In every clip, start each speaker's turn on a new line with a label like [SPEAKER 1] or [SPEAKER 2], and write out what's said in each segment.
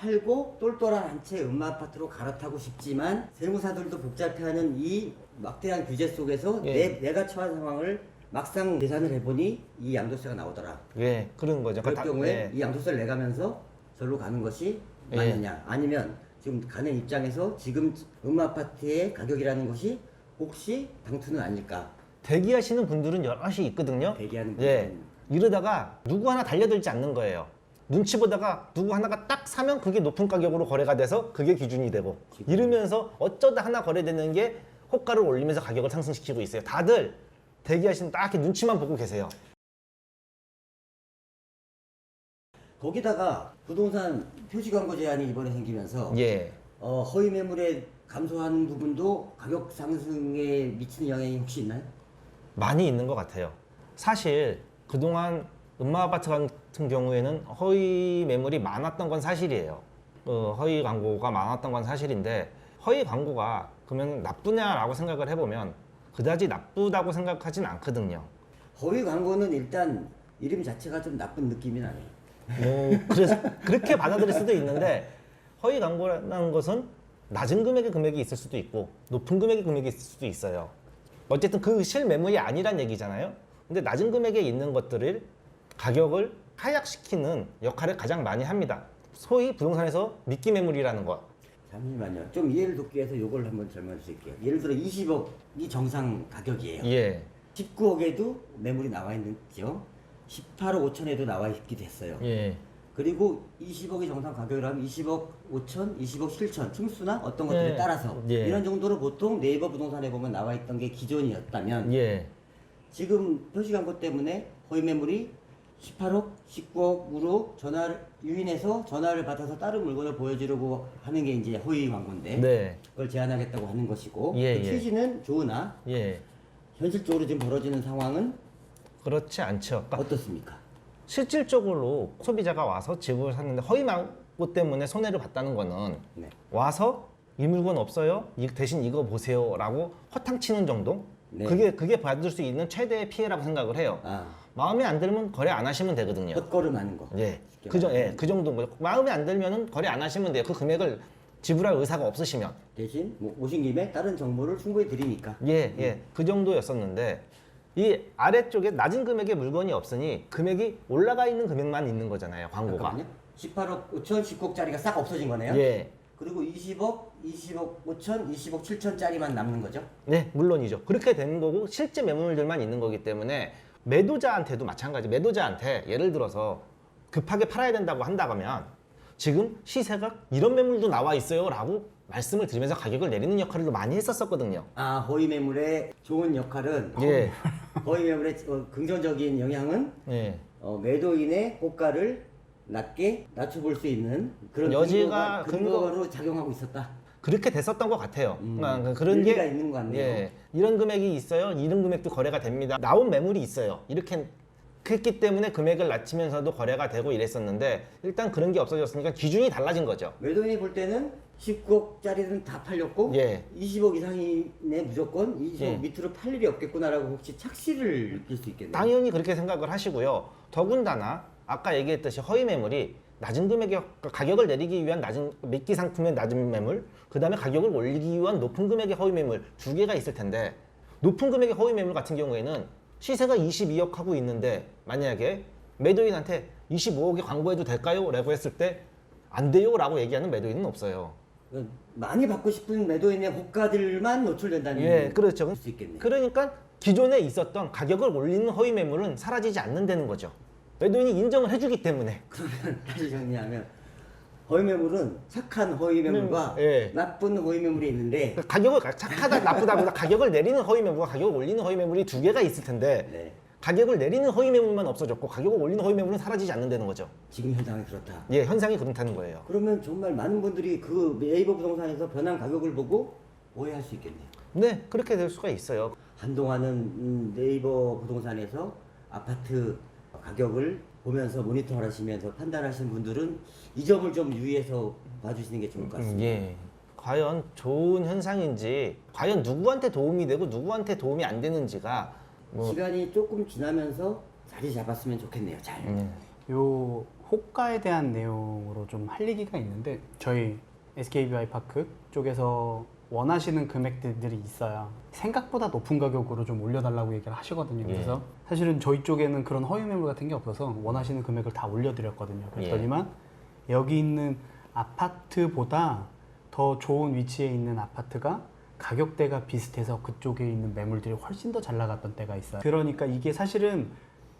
[SPEAKER 1] 팔고 똘똘한 한 채 음마아파트로 갈아타고 싶지만 세무사들도 복잡해하는 이 막대한 규제 속에서
[SPEAKER 2] 예.
[SPEAKER 1] 내가 처한 상황을 막상 계산을 해보니 이 양도세가 나오더라.
[SPEAKER 2] 예, 그런 거죠.
[SPEAKER 1] 그럴
[SPEAKER 2] 다-
[SPEAKER 1] 경우에
[SPEAKER 2] 예.
[SPEAKER 1] 이 양도세를 내가면서 절로 가는 것이
[SPEAKER 2] 예.
[SPEAKER 1] 맞느냐, 아니면 지금 가는 입장에서 지금 음아파트의 가격이라는 것이 혹시 당투는 아닐까.
[SPEAKER 2] 대기하시는 분들은 여럿이 있거든요.
[SPEAKER 1] 대기하는
[SPEAKER 2] 예.
[SPEAKER 1] 분들은.
[SPEAKER 2] 이러다가 누구 하나 달려들지 않는 거예요. 눈치 보다가 누구 하나가 딱 사면 그게 높은 가격으로 거래가 돼서 그게 기준이 되고 이러면서 어쩌다 하나 거래되는 게 호가를 올리면서 가격을 상승시키고 있어요. 다들 대기하시는 딱 이렇게 눈치만 보고 계세요.
[SPEAKER 1] 거기다가 부동산 표시 광고 제한이 이번에 생기면서
[SPEAKER 2] 예.
[SPEAKER 1] 허위 매물에 감소한 부분도 가격 상승에 미치는 영향이 혹시 있나요?
[SPEAKER 2] 많이 있는 것 같아요. 사실 그동안 음마아파트 같은 경우에는 허위 매물이 많았던 건 사실이에요. 허위 광고가 많았던 건 사실인데 허위 광고가 그러면 나쁘냐라고 생각을 해보면 그다지 나쁘다고 생각하진 않거든요.
[SPEAKER 1] 허위 광고는 일단 이름 자체가 좀 나쁜 느낌이 나네요.
[SPEAKER 2] 그래서 그렇게 받아들일 수도 있는데 허위 광고라는 것은 낮은 금액의 금액이 있을 수도 있고 높은 금액의 금액이 있을 수도 있어요. 어쨌든 그 실매물이 아니란 얘기잖아요. 근데 낮은 금액에 있는 것들을 가격을 하락시키는 역할을 가장 많이 합니다. 소위 부동산에서 미끼 매물이라는 것.
[SPEAKER 1] 잠시만요. 좀 이해를 돕기 위해서 이걸 한번 설명해 드릴게요. 예를 들어 20억이 정상 가격이에요.
[SPEAKER 2] 예.
[SPEAKER 1] 19억에도 매물이 나와 있죠. 18억 5천에도 나와 있기도 했어요.
[SPEAKER 2] 예.
[SPEAKER 1] 그리고 20억이 정상 가격이라면 20억 5천, 20억 7천, 층수나 어떤 것들에
[SPEAKER 2] 예.
[SPEAKER 1] 따라서
[SPEAKER 2] 예.
[SPEAKER 1] 이런 정도로 보통 네이버 부동산에 보면 나와 있던 게 기존이었다면
[SPEAKER 2] 예.
[SPEAKER 1] 지금 표시 광고 때문에 허위 매물이 18억, 19억으로 유인해서 전화를 받아서 다른 물건을 보여주려고 하는 게 이제 허위 광고인데
[SPEAKER 2] 네.
[SPEAKER 1] 그걸 제한하겠다고 하는 것이고
[SPEAKER 2] 예,
[SPEAKER 1] 그
[SPEAKER 2] 예.
[SPEAKER 1] 취지는 좋으나
[SPEAKER 2] 예.
[SPEAKER 1] 현실적으로 지금 벌어지는 상황은
[SPEAKER 2] 그렇지 않죠. 그러니까
[SPEAKER 1] 어떻습니까?
[SPEAKER 2] 실질적으로 소비자가 와서 집을 샀는데 허위 광고 때문에 손해를 봤다는 거는
[SPEAKER 1] 네.
[SPEAKER 2] 와서 이 물건 없어요. 대신 이거 보세요라고 허탕치는 정도.
[SPEAKER 1] 네.
[SPEAKER 2] 그게 받을 수 있는 최대의 피해라고 생각을 해요.
[SPEAKER 1] 아,
[SPEAKER 2] 마음에 안 들면 거래 안 하시면 되거든요.
[SPEAKER 1] 헛걸음하는 거.
[SPEAKER 2] 예,
[SPEAKER 1] 쉽게 말하면.
[SPEAKER 2] 그 정도인 거죠. 마음에 안 들면은 거래 안 하시면 돼요. 그 금액을 지불할 의사가 없으시면.
[SPEAKER 1] 대신 뭐 오신 김에 다른 정보를 충분히 드리니까.
[SPEAKER 2] 예, 그 정도였었는데 이 아래쪽에 낮은 금액의 물건이 없으니 금액이 올라가 있는 금액만 있는 거잖아요. 광고가.
[SPEAKER 1] 잠깐만요. 18억 5천 19억짜리가 싹 없어진 거네요.
[SPEAKER 2] 예,
[SPEAKER 1] 그리고 20억, 20억 5천, 20억 7천짜리만 남는 거죠.
[SPEAKER 2] 네, 물론이죠. 그렇게 되는 거고 실제 매물들만 있는 거기 때문에 매도자한테도 마찬가지. 매도자한테 예를 들어서 급하게 팔아야 된다고 한다면 지금 시세가 이런 매물도 나와 있어요라고 말씀을 드리면서 가격을 내리는 역할을 많이 했었거든요.
[SPEAKER 1] 아, 허위 매물의 좋은 역할은
[SPEAKER 2] 예,
[SPEAKER 1] 허위 매물의 긍정적인 영향은
[SPEAKER 2] 예.
[SPEAKER 1] 매도인의 호가를 낮게 낮춰볼 수 있는 그런
[SPEAKER 2] 여지가
[SPEAKER 1] 근거로 작용하고 있었다.
[SPEAKER 2] 그렇게 됐었던 것 같아요. 그러니까 그런 게
[SPEAKER 1] 일리가 있는 것 같네요.
[SPEAKER 2] 예, 이런 금액이 있어요. 이런 금액도 거래가 됩니다. 나온 매물이 있어요. 이렇게 했기 때문에 금액을 낮추면서도 거래가 되고 이랬었는데 일단 그런 게 없어졌으니까 기준이 달라진 거죠.
[SPEAKER 1] 매도인이 볼 때는 19억짜리는 다 팔렸고
[SPEAKER 2] 예.
[SPEAKER 1] 20억 이상이네 무조건 20억
[SPEAKER 2] 예.
[SPEAKER 1] 밑으로 팔 일이 없겠구나라고 혹시 착시를 느낄 수 있겠네요.
[SPEAKER 2] 당연히 그렇게 생각을 하시고요. 더군다나 아까 얘기했듯이 허위 매물이 낮은 금액의 가격을 내리기 위한 낮은 미끼 상품의 낮은 매물, 그 다음에 가격을 올리기 위한 높은 금액의 허위 매물 두 개가 있을 텐데 높은 금액의 허위 매물 같은 경우에는 시세가 22억 하고 있는데 만약에 매도인한테 25억에 광고해도 될까요? 라고 했을 때 안 돼요 라고 얘기하는 매도인은 없어요.
[SPEAKER 1] 많이 받고 싶은 매도인의 호가들만 노출된다는
[SPEAKER 2] 예, 그렇죠.
[SPEAKER 1] 수 있겠네요.
[SPEAKER 2] 그러니까 기존에 있었던 가격을 올리는 허위 매물은 사라지지 않는다는 거죠. 매도인이 인정을 해주기 때문에.
[SPEAKER 1] 그러면 다시 정리하면 허위 매물은 착한 허위 매물과
[SPEAKER 2] 예.
[SPEAKER 1] 나쁜 허위 매물이 있는데
[SPEAKER 2] 가격을 착하다 나쁘다보다 가격을 내리는 허위 매물과 가격을 올리는 허위 매물이 두 개가 있을 텐데
[SPEAKER 1] 네,
[SPEAKER 2] 가격을 내리는 허위 매물만 없어졌고 가격을 올리는 허위 매물은 사라지지 않는다는 거죠.
[SPEAKER 1] 지금 현상이 그렇다.
[SPEAKER 2] 예, 현상이 그렇다는 거예요.
[SPEAKER 1] 그러면 정말 많은 분들이 그 네이버 부동산에서 변한 가격을 보고 오해할 수 있겠네요.
[SPEAKER 2] 네, 그렇게 될 수가 있어요.
[SPEAKER 1] 한동안은 네이버 부동산에서 아파트 가격을 보면서 모니터를 하시면서 판단하시는 분들은 이 점을 좀 유의해서 봐주시는 게 좋을 것 같습니다.
[SPEAKER 2] 예. 과연 좋은 현상인지, 과연 누구한테 도움이 되고 누구한테 도움이 안 되는지가
[SPEAKER 1] 시간이 조금 지나면서 자리 잡았으면 좋겠네요. 잘.
[SPEAKER 3] 요 호가에 대한 내용으로 좀 할 얘기가 있는데 저희 SKBI파크 쪽에서 원하시는 금액들이 있어요. 생각보다 높은 가격으로 좀 올려달라고 얘기를 하시거든요. 그래서 사실은 저희 쪽에는 그런 허위 매물 같은 게 없어서 원하시는 금액을 다 올려드렸거든요. 그랬더니만 여기 있는 아파트보다 더 좋은 위치에 있는 아파트가 가격대가 비슷해서 그쪽에 있는 매물들이 훨씬 더 잘 나갔던 때가 있어요. 그러니까 이게 사실은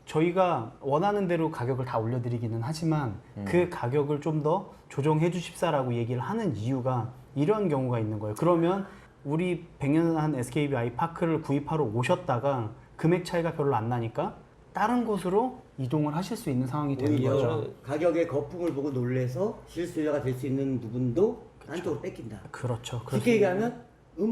[SPEAKER 3] 저희가 원하는 대로 가격을 다 올려드리기는 하지만 그 가격을 좀 더 조정해 주십사라고 얘기를 하는 이유가 이런 경우가 있는 거예요. 그러면 우리 100년 한 SKB 아이파크를 구입하러 오셨다가 금액 차이가 별로 안 나니까 다른 곳으로 이동을 하실 수 있는 상황이 되는
[SPEAKER 1] 오히려
[SPEAKER 3] 거죠.
[SPEAKER 1] 가격의 거품을 보고 놀래서 실수요자가 될 수 있는 부분도 한쪽으로 뺏긴다.
[SPEAKER 3] 그렇죠.
[SPEAKER 1] 쉽게 얘기하면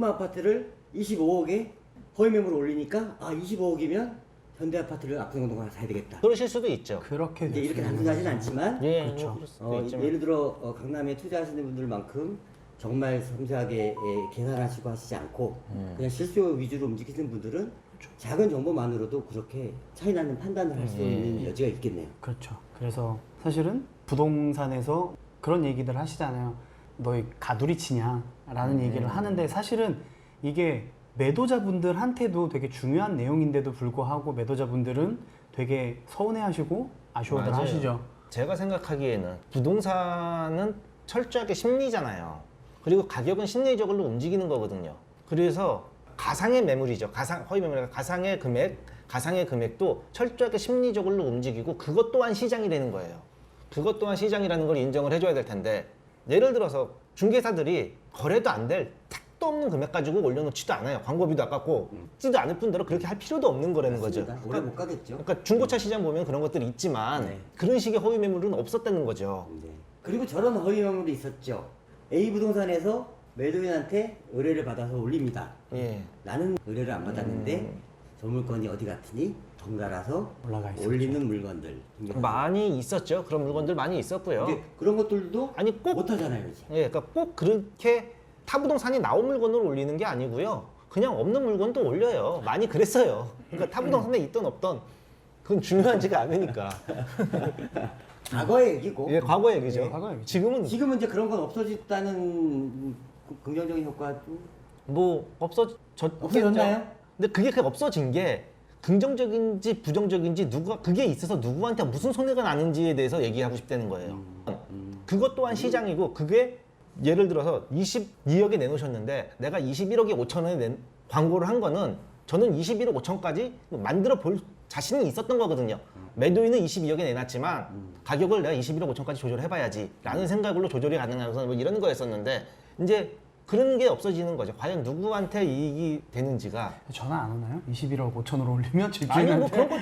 [SPEAKER 1] 아파트를 25억에 허위 매물을 올리니까 25억이면 현대 아파트를 압구정동가 사야 되겠다.
[SPEAKER 2] 그러실 수도 있죠.
[SPEAKER 3] 그렇게
[SPEAKER 1] 이제
[SPEAKER 3] 될
[SPEAKER 1] 이렇게
[SPEAKER 3] 수 있는
[SPEAKER 1] 단순하진
[SPEAKER 3] 거죠.
[SPEAKER 1] 않지만
[SPEAKER 2] 예,
[SPEAKER 3] 그렇죠.
[SPEAKER 2] 뭐 그럴 수도 있지만.
[SPEAKER 1] 예를 들어 강남에 투자하시는 분들만큼 정말 섬세하게 계산하시고 하시지 않고 그냥 실수요 위주로 움직이시는 분들은 작은 정보만으로도 그렇게 차이 나는 판단을 할 수 있는 여지가 있겠네요.
[SPEAKER 3] 그렇죠. 그래서 사실은 부동산에서 그런 얘기들 하시잖아요. 너희 가두리 치냐? 라는 얘기를 하는데 사실은 이게 매도자분들한테도 되게 중요한 내용인데도 불구하고 매도자분들은 되게 서운해하시고 아쉬워들
[SPEAKER 2] 맞아요.
[SPEAKER 3] 하시죠.
[SPEAKER 2] 제가 생각하기에는 부동산은 철저하게 심리잖아요. 그리고 가격은 심리적으로 움직이는 거거든요. 그래서 가상의 매물이죠. 허위 매물이 가상의 금액도 철저하게 심리적으로 움직이고 그것 또한 시장이 되는 거예요. 그것 또한 시장이라는 걸 인정을 해줘야 될 텐데 예를 들어서 중개사들이 거래도 안 될 택도 없는 금액 가지고 올려놓지도 않아요. 광고비도 아깝고 쓰지도 않을 뿐더러 그렇게 할 필요도 없는 거라는 거죠.
[SPEAKER 1] 맞습니다. 오래 못 가겠죠.
[SPEAKER 2] 그러니까 중고차 시장 보면 그런 것들이 있지만
[SPEAKER 1] 네.
[SPEAKER 2] 그런 식의 허위 매물은 없었다는 거죠.
[SPEAKER 1] 네. 그리고 저런 허위 매물이 있었죠. A 부동산에서 매도인한테 의뢰를 받아서 올립니다.
[SPEAKER 2] 예.
[SPEAKER 1] 나는 의뢰를 안 받았는데 저 물건이 어디 갔으니 번갈아서
[SPEAKER 3] 올라가 있었죠.
[SPEAKER 1] 올리는 물건들.
[SPEAKER 2] 많이 있었죠. 그런 물건들 많이 있었고요.
[SPEAKER 1] 근데 그런 것들도
[SPEAKER 2] 아니 꼭
[SPEAKER 1] 못하잖아요, 이제.
[SPEAKER 2] 예, 그러니까 꼭 그렇게 타부동산이 나온 물건을 올리는 게 아니고요. 그냥 없는 물건도 올려요. 많이 그랬어요. 그러니까 타부동산에 있던 없던 그건 중요하지가 않으니까.
[SPEAKER 1] 과거의 얘기고.
[SPEAKER 2] 예, 과거 얘기죠.
[SPEAKER 3] 예, 과거 얘기죠.
[SPEAKER 2] 지금은
[SPEAKER 1] 지금은 이제 그런 건 없어졌다는 긍정적인 효과도
[SPEAKER 2] 뭐
[SPEAKER 1] 없어졌나요?
[SPEAKER 2] 근데 그게 없어진 게 긍정적인지 부정적인지 그게 있어서 누구한테 무슨 손해가 나는지에 대해서 얘기하고 싶다는 거예요. 그것 또한 시장이고 그게 예를 들어서 22억에 내놓으셨는데 내가 21억에 5천원에 광고를 한 거는 저는 21억 5천까지 만들어 볼 자신이 있었던 거거든요. 매도인은 22억에 내놨지만 가격을 내가 21억 5천까지 조절해봐야지 라는 생각으로 조절이 가능해서 뭐 이런 거였었는데 이제 그런 게 없어지는 거죠. 과연 누구한테 이익이 되는지가.
[SPEAKER 3] 전화 안 오나요? 21억 5천으로 올리면
[SPEAKER 2] 아니요, 뭐
[SPEAKER 3] 집주인한테
[SPEAKER 2] 그런 거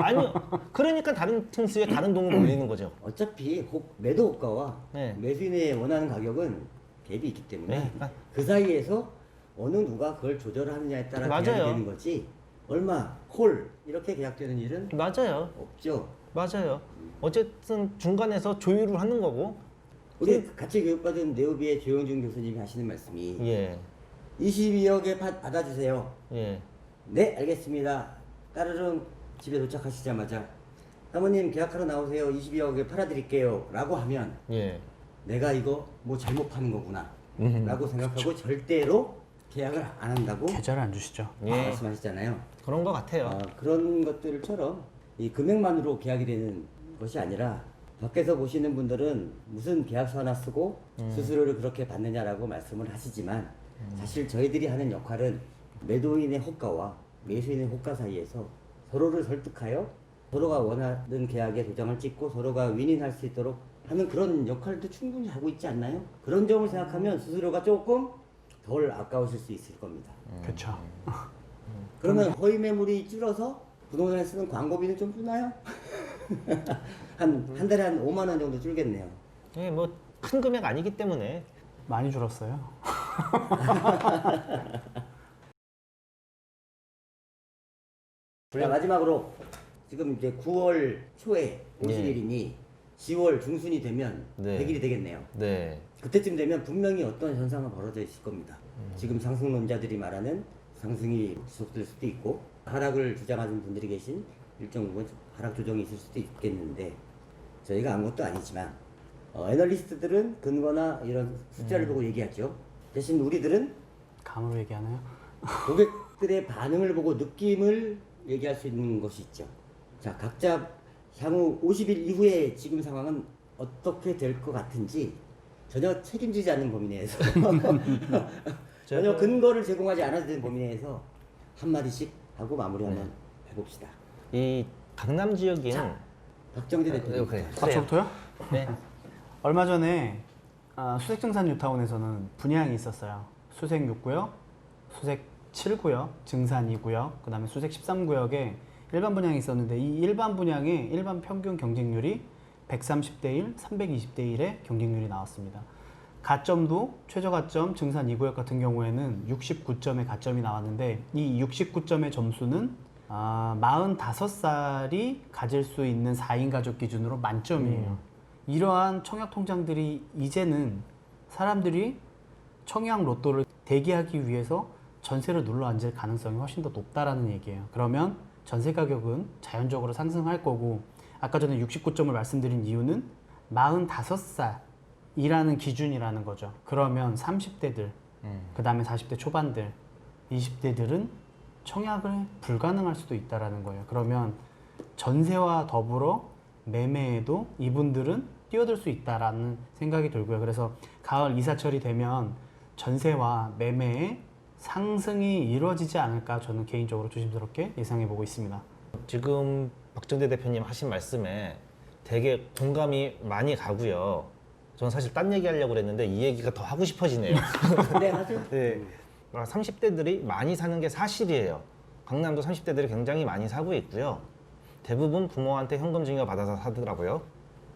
[SPEAKER 2] 아니요. 그러니까 다른 층수에 다른 동을 올리는 거죠.
[SPEAKER 1] 어차피 매도 호가와
[SPEAKER 2] 네.
[SPEAKER 1] 매수인의 원하는 가격은 갭이 있기 때문에
[SPEAKER 2] 네.
[SPEAKER 1] 그 사이에서 어느 누가 그걸 조절하느냐에 따라
[SPEAKER 2] 맞아요.
[SPEAKER 1] 계약이 되는 거지 얼마, 콜 이렇게 계약되는 일은
[SPEAKER 2] 맞아요,
[SPEAKER 1] 없죠.
[SPEAKER 2] 맞아요. 어쨌든 중간에서 조율을 하는 거고.
[SPEAKER 1] 우리 같이 교육받은 네오비의 조영준 교수님이 하시는 말씀이
[SPEAKER 2] 예,
[SPEAKER 1] 22억에 받아주세요.
[SPEAKER 2] 예,
[SPEAKER 1] 네, 알겠습니다. 따르릉 집에 도착하시자마자 사모님 계약하러 나오세요. 22억에 팔아드릴게요. 라고 하면
[SPEAKER 2] 예.
[SPEAKER 1] 내가 이거 뭐 잘못 파는 거구나 라고 생각하고 절대로 계약을 안 한다고
[SPEAKER 3] 계좌를 안 주시죠.
[SPEAKER 2] 예.
[SPEAKER 1] 말씀하시잖아요.
[SPEAKER 2] 그런 것 같아요.
[SPEAKER 1] 그런 것들처럼 이 금액만으로 계약이 되는 것이 아니라 밖에서 보시는 분들은 무슨 계약서 하나 쓰고 수수료를 그렇게 받느냐라고 말씀을 하시지만 사실 저희들이 하는 역할은 매도인의 호가와 매수인의 호가 사이에서 서로를 설득하여 서로가 원하는 계약에 도장을 찍고 서로가 윈윈할 수 있도록 하는 그런 역할도 충분히 하고 있지 않나요? 그런 점을 생각하면 수수료가 조금 덜 아까우실 수 있을 겁니다.
[SPEAKER 3] 그렇죠.
[SPEAKER 1] 그러면 허위 매물이 줄어서 부동산에 쓰는 광고비는 좀 주나요? 한 달에 한 5만 원 정도 줄겠네요.
[SPEAKER 2] 예, 뭐 큰 금액 아니기 때문에.
[SPEAKER 3] 많이 줄었어요.
[SPEAKER 1] 자, 마지막으로 지금 이제 9월 초에
[SPEAKER 2] 예.
[SPEAKER 1] 50일이니 10월 중순이 되면
[SPEAKER 2] 네.
[SPEAKER 1] 100일이 되겠네요.
[SPEAKER 2] 네.
[SPEAKER 1] 그때쯤 되면 분명히 어떤 현상이 벌어져 있을 겁니다. 지금 상승론자들이 말하는 상승이 지속될 수도 있고 하락을 주장하는 분들이 계신 일정 부분 하락 조정이 있을 수도 있겠는데 저희가 아무것도 아니지만 애널리스트들은 근거나 이런 숫자를 보고 얘기하죠. 대신 우리들은
[SPEAKER 3] 감으로 얘기하나요?
[SPEAKER 1] 고객들의 반응을 보고 느낌을 얘기할 수 있는 것이 있죠. 자, 각자 향후 50일 이후에 지금 상황은 어떻게 될 것 같은지 전혀 책임지지 않는 범위 내에서 전혀 근거를 제공하지 않아도 되는 범위 내에서 한마디씩 하고 마무리 한번 해봅시다.
[SPEAKER 2] 이 강남 지역인
[SPEAKER 1] 박정재 대표님.
[SPEAKER 2] 그래.
[SPEAKER 3] 저부터요?
[SPEAKER 2] 네.
[SPEAKER 3] 얼마 전에 수색증산 뉴타운에서는 분양이 있었어요. 수색 6구역, 수색 7구역, 증산 2구역, 그 다음에 수색 13구역에 일반 분양이 있었는데 이 일반 분양의 일반 평균 경쟁률이 130대 1, 320대 1의 경쟁률이 나왔습니다. 가점도 최저 가점 증산 2구역 같은 경우에는 69점의 가점이 나왔는데 이 69점의 점수는 45살이 가질 수 있는 4인 가족 기준으로 만점이에요. 이러한 청약 통장들이 이제는 사람들이 청약 로또를 대기하기 위해서 전세를 눌러 앉을 가능성이 훨씬 더 높다라는 얘기예요. 그러면 전세 가격은 자연적으로 상승할 거고 아까 전에 69점을 말씀드린 이유는 45살이라는 기준이라는 거죠. 그러면 30대들, 그 다음에 40대 초반들, 20대들은 청약을 불가능할 수도 있다라는 거예요. 그러면 전세와 더불어 매매에도 이분들은 뛰어들 수 있다라는 생각이 들고요. 그래서 가을 이사철이 되면 전세와 매매의 상승이 이루어지지 않을까 저는 개인적으로 조심스럽게 예상해 보고 있습니다.
[SPEAKER 2] 지금 박정대 대표님 하신 말씀에 되게 공감이 많이 가고요. 저는 사실 딴 얘기 하려고 그랬는데 이 얘기가 더 하고 싶어지네요.
[SPEAKER 1] 네, 하죠.
[SPEAKER 2] 네. 30대들이 많이 사는 게 사실이에요. 강남도 30대들이 굉장히 많이 사고 있고요. 대부분 부모한테 현금 증여 받아서 사더라고요.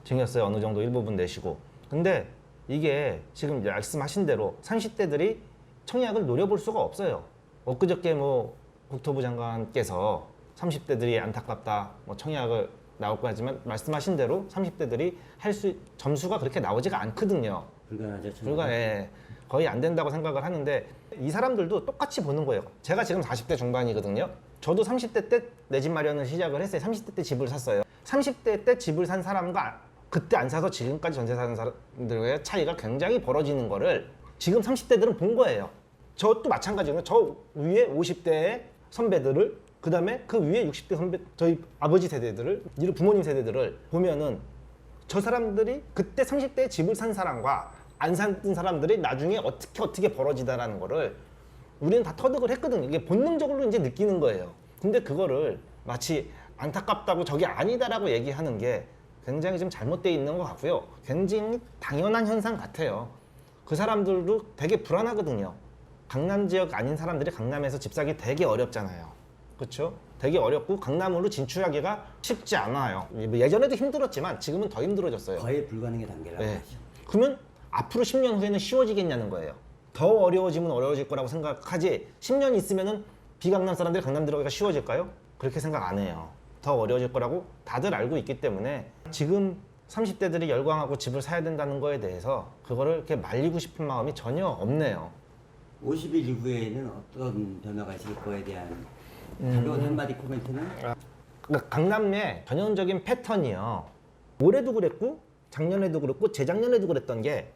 [SPEAKER 2] 증여세 어느 정도 일부분 내시고. 근데 이게 지금 말씀하신 대로 30대들이 청약을 노려볼 수가 없어요. 엊그저께 국토부 장관께서 30대들이 안타깝다, 청약을 나올 거 하지만 말씀하신 대로 30대들이 점수가 그렇게 나오지가 않거든요.
[SPEAKER 1] 불가능하죠.
[SPEAKER 2] 거의 안 된다고 생각을 하는데 이 사람들도 똑같이 보는 거예요. 제가 지금 40대 중반이거든요. 저도 30대 때 내 집 마련을 시작을 했어요. 30대 때 집을 샀어요. 30대 때 집을 산 사람과 그때 안 사서 지금까지 전세 사는 사람들의 차이가 굉장히 벌어지는 거를 지금 30대들은 본 거예요. 저도 마찬가지거든요. 저 위에 50대의 선배들을 그 다음에 그 위에 60대 선배, 저희 아버지 세대들을, 부모님 세대들을 보면은 저 사람들이 그때 30대에 집을 산 사람과 안 산 사람들이 나중에 어떻게 벌어지다라는 거를 우리는 다 터득을 했거든요. 이게 본능적으로 이제 느끼는 거예요. 근데 그거를 마치 안타깝다고 저게 아니다라고 얘기하는 게 굉장히 좀 잘못되어 있는 것 같고요. 굉장히 당연한 현상 같아요. 그 사람들도 되게 불안하거든요. 강남 지역 아닌 사람들이 강남에서 집 사기 되게 어렵잖아요. 그렇죠? 되게 어렵고 강남으로 진출하기가 쉽지 않아요. 예전에도 힘들었지만 지금은 더 힘들어졌어요.
[SPEAKER 1] 거의 불가능의 단계라고
[SPEAKER 2] 네.
[SPEAKER 1] 하죠.
[SPEAKER 2] 그러면 앞으로 10년 후에는 쉬워지겠냐는 거예요. 더 어려워지면 어려워질 거라고 생각하지 10년 있으면은 비강남 사람들이 강남 들어가기가 쉬워질까요? 그렇게 생각 안 해요. 더 어려워질 거라고 다들 알고 있기 때문에 지금 30대들이 열광하고 집을 사야 된다는 거에 대해서 그거를 이렇게 말리고 싶은 마음이 전혀 없네요.
[SPEAKER 1] 50일 이후에는 어떤 변화가 있을 거에 대한 가벼운 한마디 코멘트는?
[SPEAKER 2] 그러니까 강남의 전형적인 패턴이요. 올해도 그랬고 작년에도 그랬고 재작년에도 그랬던 게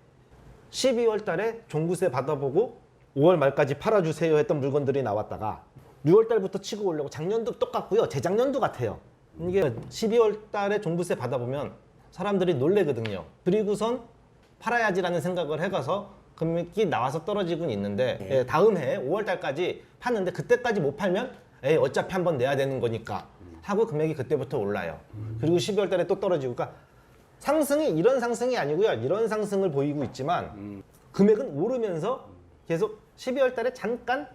[SPEAKER 2] 12월 달에 종부세 받아보고 5월 말까지 팔아주세요 했던 물건들이 나왔다가 6월 달부터 치고 오려고 작년도 똑같고요. 재작년도 같아요. 이게 12월 달에 종부세 받아보면 사람들이 놀래거든요. 그리고선 팔아야지라는 생각을 해가서 금액이 나와서 떨어지곤 있는데 다음 해 5월 달까지 팠는데 그때까지 못 팔면 어차피 한번 내야 되는 거니까 하고 금액이 그때부터 올라요. 그리고 12월 달에 또 떨어지고 그러니까 상승이 이런 상승이 아니고요. 이런 상승을 보이고 있지만 금액은 오르면서 계속 12월 달에 잠깐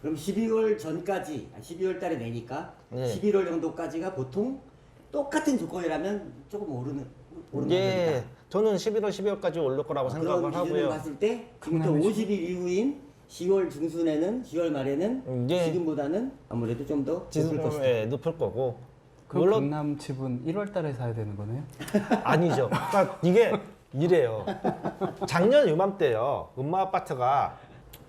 [SPEAKER 1] 그럼 12월 전까지, 12월 달에 내니까 11월 정도까지가 보통 똑같은 조건이라면 조금 오르는 겁니다.
[SPEAKER 2] 저는 11월, 12월까지 오를 거라고 생각을
[SPEAKER 1] 그런 기준을
[SPEAKER 2] 하고요.
[SPEAKER 1] 봤을 때 지금부터 50일 이후인 10월 중순에는 10월 말에는 지금보다는 아무래도 좀 더 높을 것이다.
[SPEAKER 2] 높을 거고.
[SPEAKER 3] 그럼 강남 집은 1월 달에 사야 되는 거네요?
[SPEAKER 2] 아니죠. 그러니까 이게 이래요. 작년 요맘때요. 음마 아파트가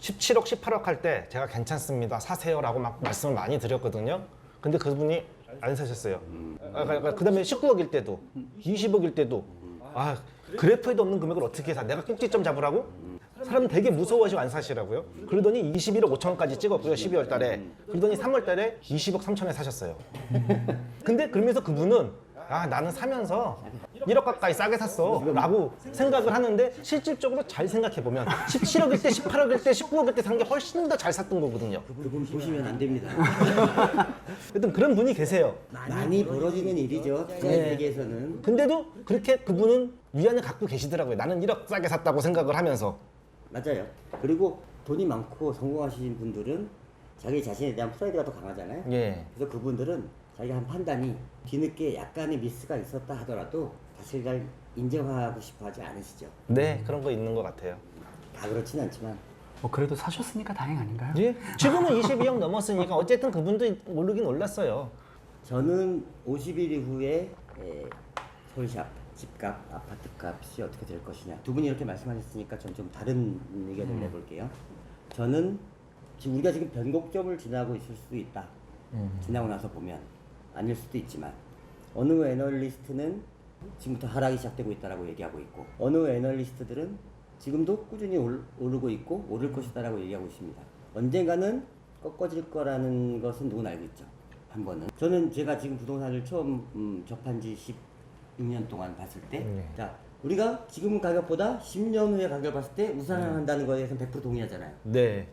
[SPEAKER 2] 17억, 18억 할 때 제가 괜찮습니다. 사세요라고 막 말씀을 많이 드렸거든요. 근데 그분이 안 사셨어요. 그다음에 19억일 때도 20억일 때도 그래프에도 없는 금액을 어떻게 사? 내가 꼭지점 잡으라고? 사람 되게 무서워하시고 안 사시라고요. 그러더니 21억 5천원까지 찍었고요. 12월 달에. 그러더니 3월 달에 20억 3천에 사셨어요. 근데 그러면서 그분은 나는 사면서 1억 가까이 싸게 샀어 라고 생각을 하는데 실질적으로 잘 생각해보면 17억일 때, 18억일 때, 19억일 때 산 게 훨씬 더 잘 샀던 거거든요.
[SPEAKER 1] 그분 보시면 안 됩니다.
[SPEAKER 2] 하여튼 그런 분이 계세요.
[SPEAKER 1] 많이 벌어지는 일이죠. 투자 세계에서는.
[SPEAKER 2] 근데도 그렇게 그분은 위안을 갖고 계시더라고요. 나는 1억 싸게 샀다고 생각을 하면서.
[SPEAKER 1] 맞아요. 그리고 돈이 많고 성공하신 분들은 자기 자신에 대한 프라이드가 더 강하잖아요.
[SPEAKER 2] 예.
[SPEAKER 1] 그래서 그분들은 자기가 한 판단이 뒤늦게 약간의 미스가 있었다 하더라도 사실 잘 인정하고 싶어 하지 않으시죠.
[SPEAKER 2] 네, 그런 거 있는 것 같아요.
[SPEAKER 1] 다 그렇진 않지만
[SPEAKER 3] 뭐 그래도 사셨으니까 다행 아닌가요?
[SPEAKER 2] 예? 지금은 22억 넘었으니까 어쨌든 그분도 오르긴 올랐어요.
[SPEAKER 1] 저는 50일 이후에 서울시 집값, 아파트값이 어떻게 될 것이냐. 두 분이 이렇게 말씀하셨으니까 전 좀 다른 의견을 내볼게요. 저는 지금 우리가 지금 변곡점을 지나고 있을 수도 있다. 지나고 나서 보면 아닐 수도 있지만 어느 애널리스트는 지금부터 하락이 시작되고 있다라고 얘기하고 있고 어느 애널리스트들은 지금도 꾸준히 오르고 있고 오를 것이다라고 얘기하고 있습니다. 언젠가는 꺾어질 거라는 것은 누구나 알고 있죠. 한 번은. 저는 제가 지금 부동산을 처음 접한 지 16년 동안 봤을 때 자, 우리가 지금 가격보다 10년 후의 가격을 봤을 때 우상향한다는 거에 대해서는 100% 동의하잖아요.
[SPEAKER 2] 네.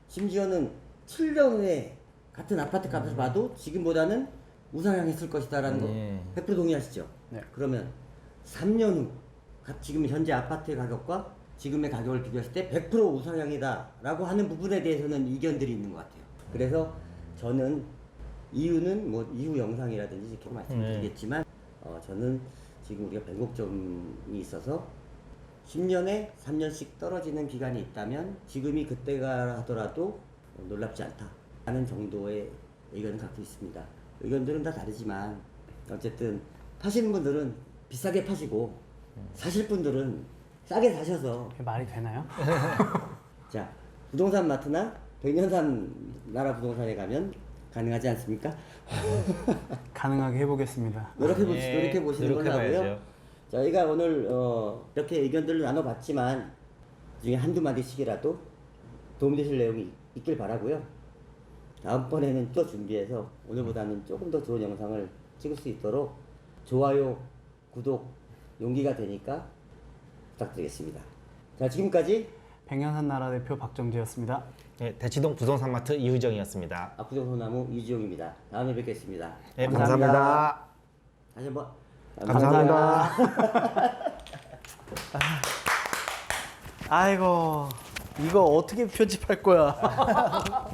[SPEAKER 1] 심지어는 7년 후에 같은 아파트 값을 봐도 지금보다는 우상향했을 것이다라는 거 100% 동의하시죠?
[SPEAKER 3] 네.
[SPEAKER 1] 그러면 3년 후 지금 현재 아파트의 가격과 지금의 가격을 비교했을 때 100% 우상향이다라고 하는 부분에 대해서는 이견들이 있는 것 같아요. 그래서 저는 이유는 뭐 이후 영상이라든지 이렇게 말씀드리겠지만 저는 지금 우리가 변곡점이 있어서 10년에 3년씩 떨어지는 기간이 있다면 지금이 그때가 하더라도 놀랍지 않다 하는 정도의 의견을 갖고 있습니다. 의견들은 다 다르지만 어쨌든 파시는 분들은 비싸게 파시고 사실 분들은 싸게 사셔서
[SPEAKER 3] 그게 말이 되나요?
[SPEAKER 1] 자 부동산 마트나 백년산 나라 부동산에 가면 가능하지 않습니까?
[SPEAKER 3] 가능하게 해보겠습니다.
[SPEAKER 1] 노력해 보시는 걸로 하고요.
[SPEAKER 2] 노력해봐야죠.
[SPEAKER 1] 저희가 오늘 이렇게 의견들을 나눠봤지만 중에 한두 마디씩이라도 도움되실 내용이 있길 바라고요. 다음번에는 또 준비해서 오늘보다는 조금 더 좋은 영상을 찍을 수 있도록 좋아요, 구독, 용기가 되니까 부탁드리겠습니다. 자 지금까지
[SPEAKER 3] 백년산 나라 대표 박정재였습니다.
[SPEAKER 2] 네, 대치동 부동산마트 이유정이었습니다.
[SPEAKER 1] 압구정소나무 이지용입니다. 다음에 뵙겠습니다.
[SPEAKER 2] 네,
[SPEAKER 3] 감사합니다.
[SPEAKER 2] 감사합니다.
[SPEAKER 1] 다시 한번
[SPEAKER 2] 감사합니다.
[SPEAKER 3] 아이고 이거 어떻게 편집할 거야?